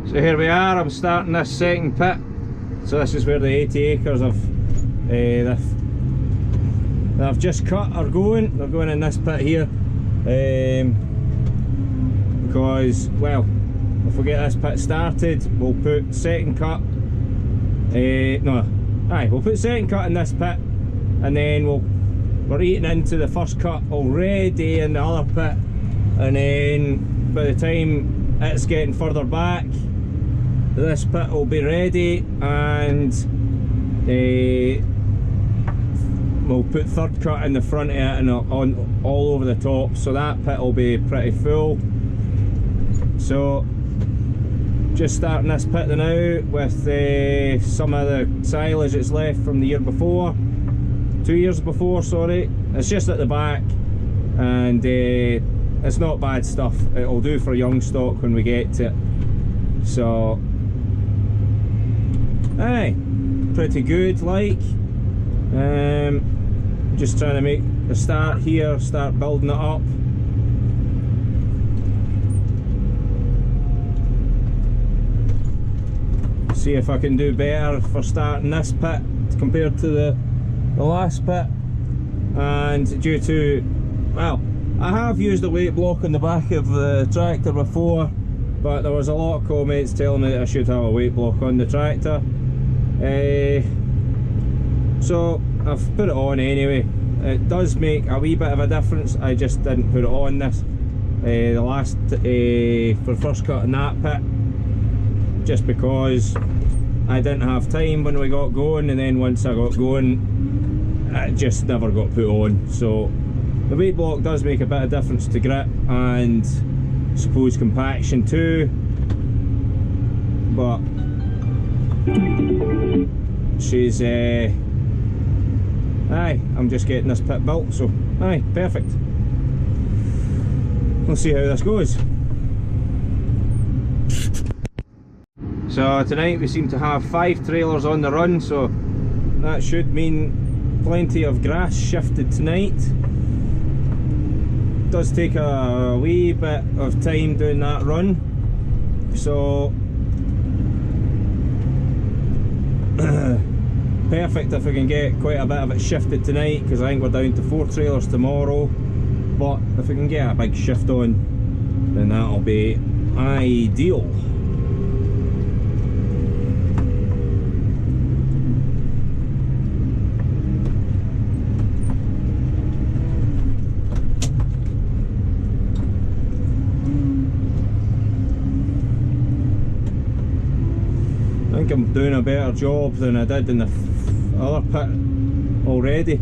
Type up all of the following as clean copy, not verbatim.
So here we are, I'm starting this second pit. So this is where the 80 acres of that I've just cut are going. They're going in this pit here. Because, well, if we get this pit started, we'll put second cut. We'll put second cut in this pit, and then we're eating into the first cut already in the other pit, and then by the time it's getting further back, this pit will be ready, and we'll put third cut in the front of it and on all over the top, so that pit will be pretty full. So just starting this pit now with some of the silage that's left from the year before, 2 years before, sorry. It's just at the back, and it's not bad stuff. It'll do for young stock when we get to it. So aye, pretty good, like. Just trying to make a start here, start building it up. See if I can do better for starting this pit compared to the last pit. And due to, well, I have used a weight block on the back of the tractor before, but there was a lot of comments telling me that I should have a weight block on the tractor. So I've put it on anyway. It does make a wee bit of a difference. I just didn't put it on this the last for first cut in that pit, just because I didn't have time when we got going, and then once I got going it just never got put on. So the weight block does make a bit of difference to grip and I suppose compaction too, but she's aye, I'm just getting this pit built, so aye, perfect. We'll see how this goes. So tonight we seem to have 5 trailers on the run, so that should mean plenty of grass shifted tonight. It does take a wee bit of time doing that run, so perfect if we can get quite a bit of it shifted tonight, because I think we're down to 4 trailers tomorrow. But if we can get a big shift on, then that'll be ideal. I think I'm doing a better job than I did in the other pit already.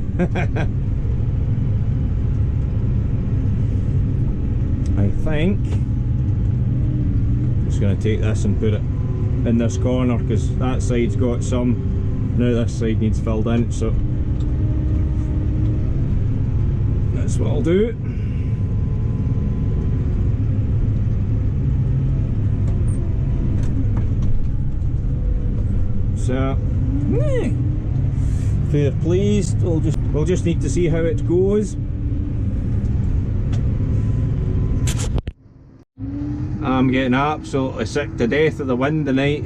I think I'm just going to take this and put it in this corner, because that side's got some. Now this side needs filled in, so that's what I'll do. So, fair pleased. We'll just need to see how it goes. I'm getting absolutely sick to death of the wind tonight.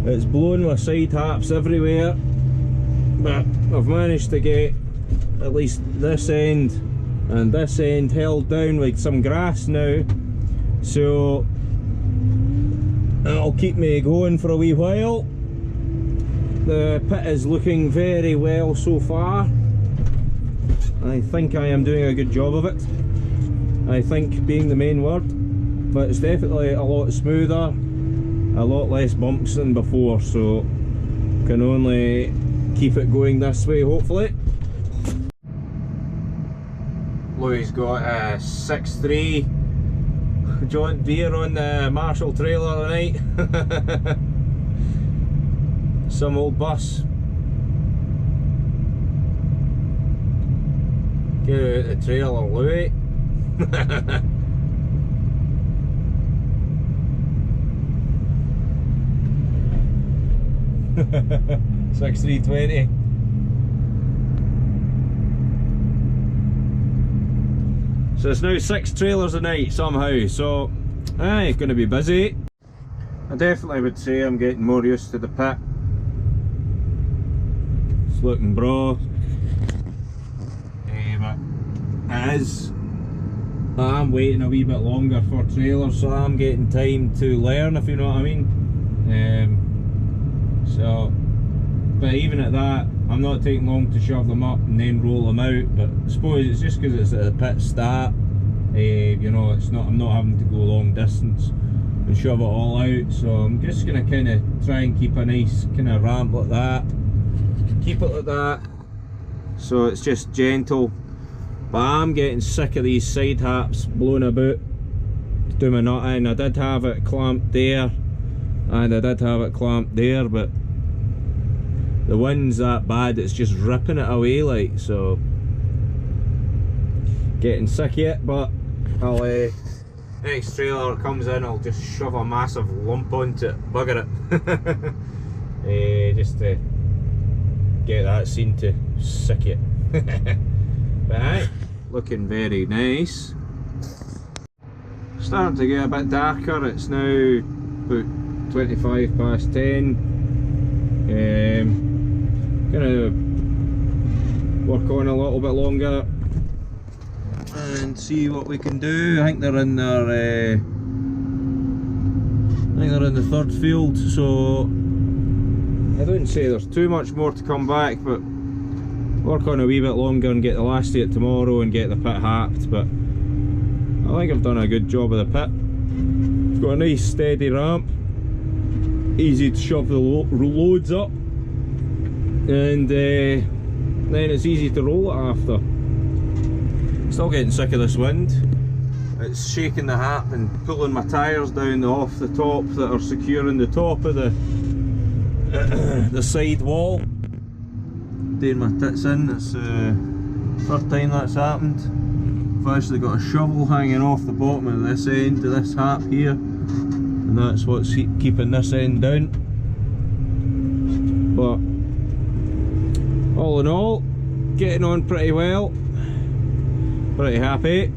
It's blowing with side taps everywhere, but I've managed to get at least this end and this end held down with some grass now, so that'll keep me going for a wee while. The pit is looking very well so far. I think I am doing a good job of it. I think being the main word, but it's definitely a lot smoother, a lot less bumps than before, so can only keep it going this way, hopefully. Louis got a 6.3 John Deere on the Marshall trailer tonight. Some old bus. Get out the trailer, Louis. 6320. So it's now 6 trailers a night somehow, so aye, gonna be busy. I definitely would say I'm getting more used to the pit. It's looking braw. But it is. I'm waiting a wee bit longer for trailers, so I'm getting time to learn, if you know what I mean. But even at that, I'm not taking long to shove them up and then roll them out. But I suppose it's just because it's at the pit start. You know, I'm not having to go long distance and shove it all out. So I'm just gonna kind of try and keep a nice kind of ramp like that. Keep it like that. So it's just gentle. But I'm getting sick of these side haps blowing about to do my nut in. I did have it clamped there and I did have it clamped there, but the wind's that bad it's just ripping it away like, so getting sick of it. But I'll next trailer comes in, I'll just shove a massive lump onto it, bugger it. Just to get that scene to sick it. Right, looking very nice. Starting to get a bit darker. It's now about 25 past 10. Gonna work on a little bit longer and see what we can do. I think they're in their the third field, so I don't say there's too much more to come back, but work on a wee bit longer and get the last of it tomorrow and get the pit hacked. But I think I've done a good job of the pit. It's got a nice steady ramp, easy to shove the loads up, and then it's easy to roll it after. Still getting sick of this wind. It's shaking the hap and pulling my tyres down off the top that are securing the top of the side wall. Doing my tits in. It's the third time that's happened. I've actually got a shovel hanging off the bottom of this end of this hap here, and that's what's keeping this end down. But all in all, getting on pretty well. Pretty happy.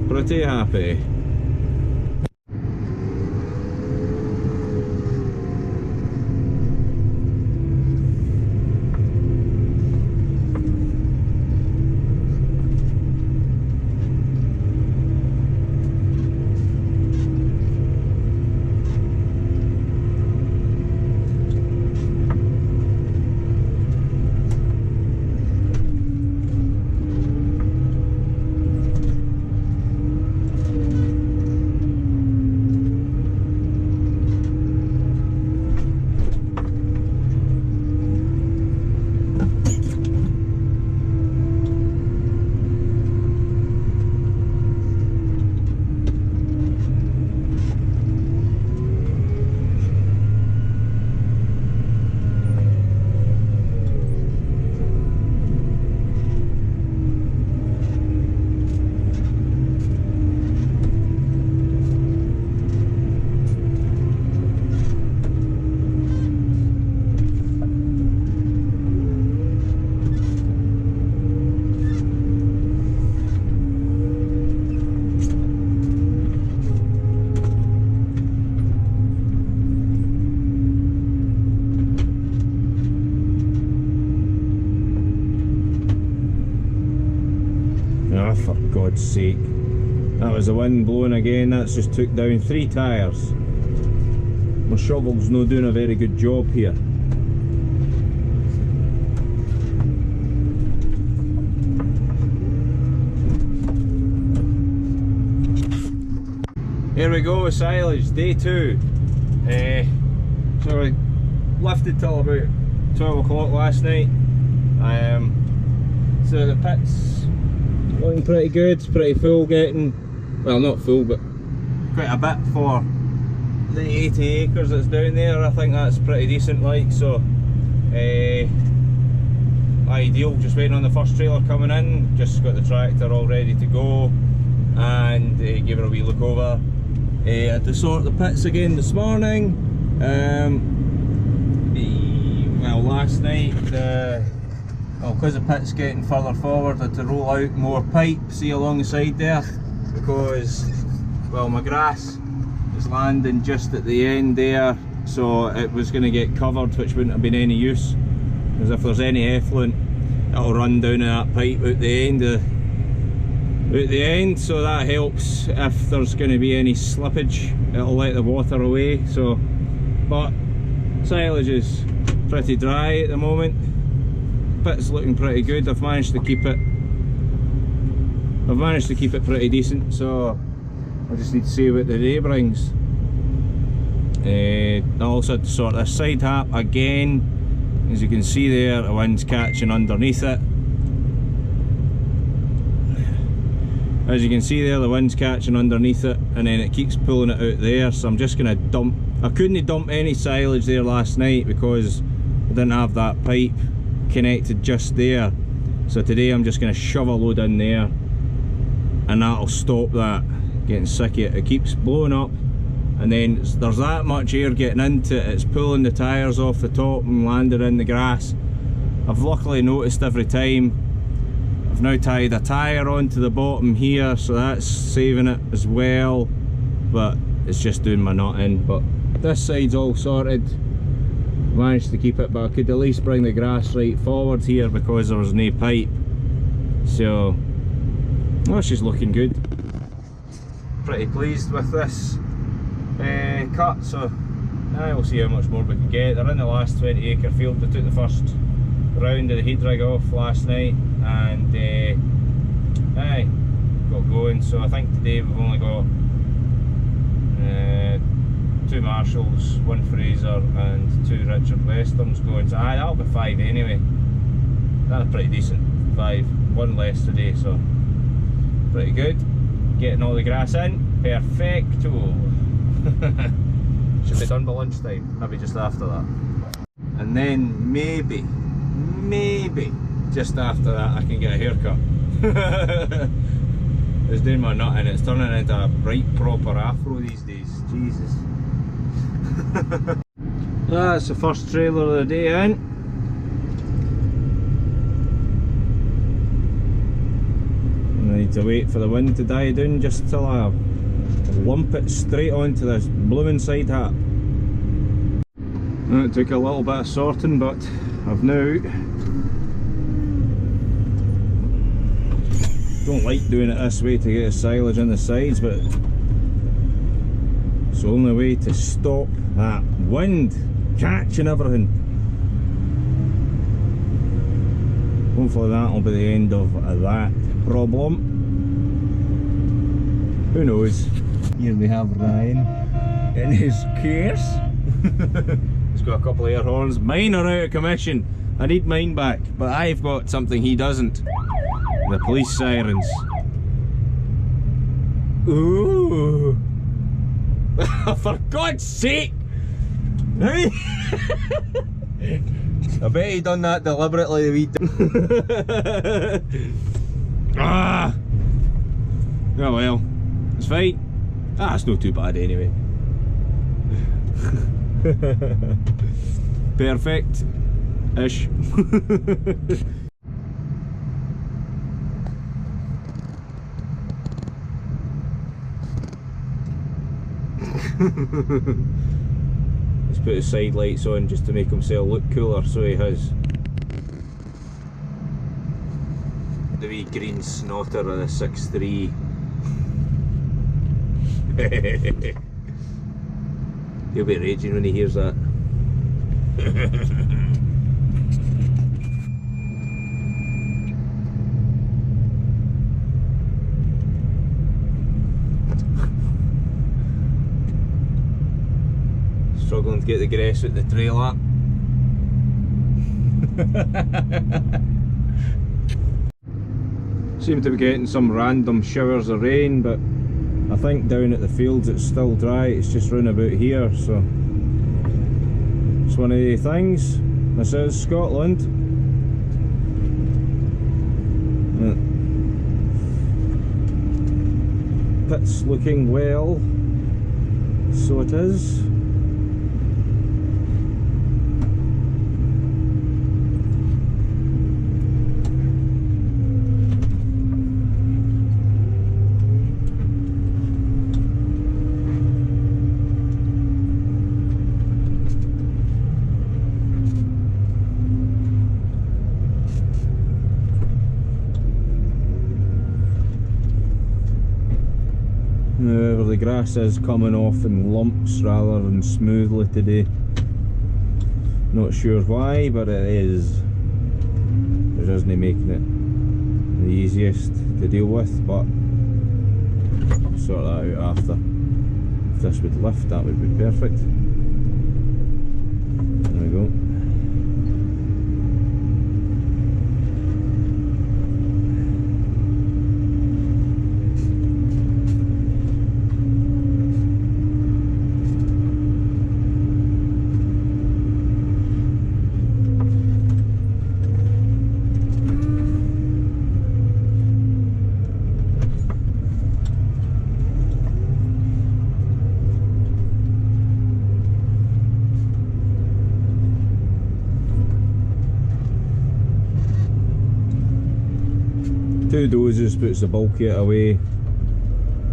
Pretty happy. For God's sake. That was the wind blowing again. That's just took down 3 tyres. My shovel's not doing a very good job here. Here we go with silage, day 2. So I lifted till about 12 o'clock last night. So the pit's looking pretty good, it's pretty full, getting, well, not full but quite a bit for the 80 acres that's down there. I think that's pretty decent, like, so ideal. Just waiting on the first trailer coming in, just got the tractor all ready to go, and gave her a wee look over. Had to sort the pits again this morning. Well, last night because the pit's getting further forward, I had to roll out more pipe, see along the side there, because, well, my grass It's landing just at the end there, so it was going to get covered, which wouldn't have been any use, because if there's any effluent it'll run down that pipe out the end, so that helps. If there's going to be any slippage, it'll let the water away. So, but silage is pretty dry at the moment. Pit's looking pretty good. I've managed to keep it pretty decent, so I just need to see what the day brings. I also had to sort this side hap again. As you can see there, the wind's catching underneath it. As you can see there, the wind's catching underneath it, and then it keeps pulling it out there. So I'm just going to dump. I couldn't dump any silage there last night because I didn't have that pipe connected just there. So today I'm just going to shove a load in there, and that'll stop that getting sick of it. It keeps blowing up, and then there's that much air getting into it, it's pulling the tyres off the top and landing in the grass. I've luckily noticed every time. I've now tied a tyre onto the bottom here, so that's saving it as well, but it's just doing my nut in. But this side's all sorted. Managed to keep it, but I could at least bring the grass right forward here because there was no pipe. So, well, she's looking good. Pretty pleased with this cut, so we'll see how much more we can get. They're in the last 20 acre field. We took the first round of the heat rig off last night, and got going. So I think today we've only got 2 Marshalls, 1 Fraser and 2 Richard Westerns going, so that'll be 5 anyway. That's pretty decent. 5, 1 less today, so pretty good. Getting all the grass in, perfecto. Should be done by lunchtime, maybe just after that. And then maybe just after that I can get a haircut. It's doing my nut and it's turning into a bright proper afro these days. Jesus. That's the first trailer of the day in. I need to wait for the wind to die down just till I lump it straight onto this blooming side hap. It took a little bit of sorting, but I've now don't like doing it this way to get the silage in the sides, but it's the only way to stop that wind catching everything. Hopefully that'll be the end of that problem. Who knows? Here we have Ryan in his case. He's got a couple of air horns. Mine are out of commission. I need mine back, but I've got something he doesn't. The police sirens. Ooh! For God's sake! Hey! I bet he done that deliberately. Ah! Oh well, it's fine. It's not too bad anyway. Perfect-ish. Let's put his side lights on just to make himself look cooler, so he has. The wee green snotter of the 6.3. He'll be raging when he hears that. Struggling to get the grass out the trailer. Seem to be getting some random showers of rain, but I think down at the fields it's still dry. It's just round about here, so it's one of the things. This is Scotland. Pit's looking well, so it is. the grass is coming off in lumps rather than smoothly today. Not sure why, but it is. It isn't making it the easiest to deal with, but sort that out after. If this would lift, that would be perfect. There we go. Two dozes puts the bulky away,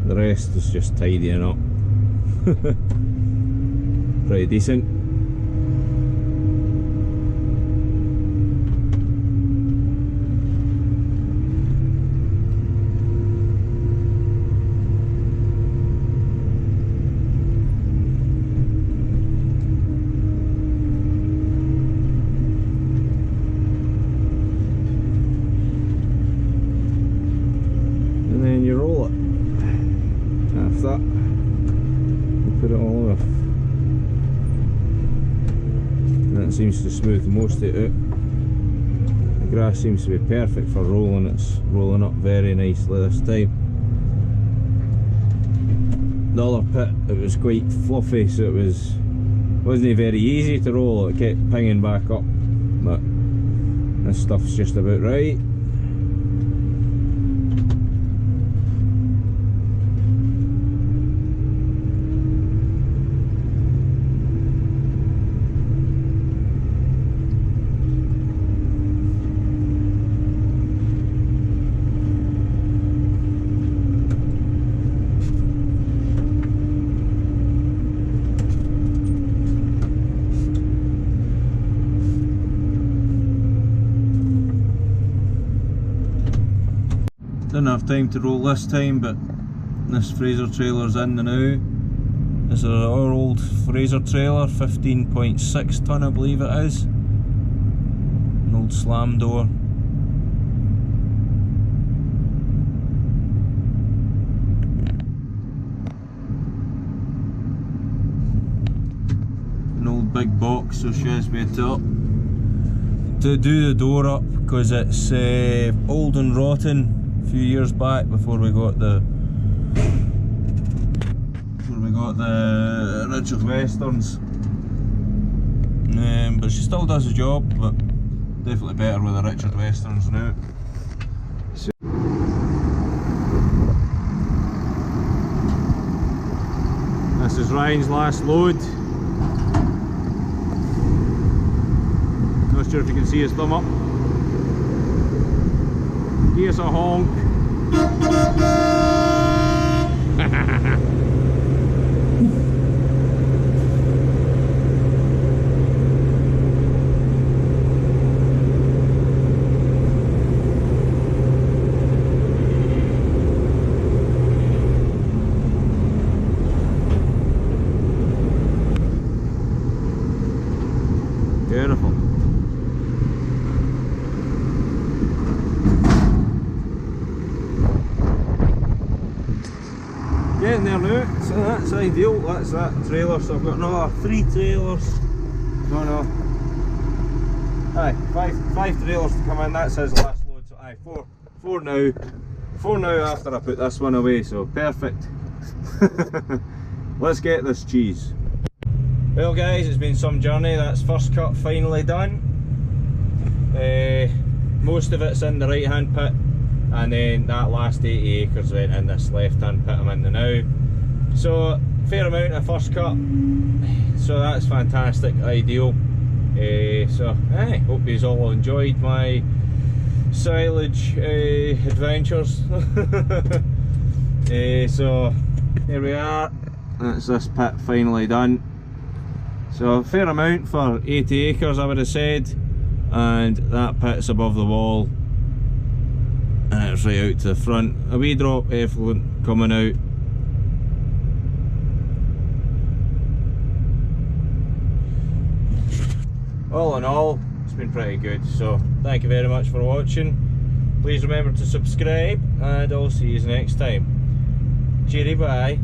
the rest is just tidying up. Pretty decent. That, put it all off, and that seems to smooth most of it out. The grass seems to be perfect for rolling. It's rolling up very nicely this time. The other pit, it was quite fluffy, so it wasn't very easy to roll. It kept pinging back up, but this stuff's just about right. Didn't have time to roll this time, but this Fraser trailer's in the now. This is our old Fraser trailer, 15.6 tonne I believe it is. An old slam door. An old big box, so she has me top. To do the door up, because it's old and rotten. Few years back before we got the Richard Westerns, but she still does the job, but definitely better with the Richard Westerns now. So this is Ryan's last load. Not sure if you can see his thumb up. Give us a honk. Beautiful. Getting there now, so that's ideal. That's that trailer, so I've got another 3 trailers. No. Aye, five trailers to come in. That's his last load, so aye, four now. 4 now after I put this one away, so perfect. Let's get this cheese. Well guys, it's been some journey. That's first cut finally done. Most of it's in the right hand pit, and then that last 80 acres went in this left hand pit I'm in the now. So fair amount of first cut, so that's fantastic, ideal. So hope you all enjoyed my silage adventures. So here we are, that's this pit finally done. So a fair amount for 80 acres I would have said, and that pit's above the wall and it's right out to the front. A wee drop effluent coming out, all in all, it's been pretty good. So thank you very much for watching. Please remember to subscribe, and I'll see you next time. Cheery bye.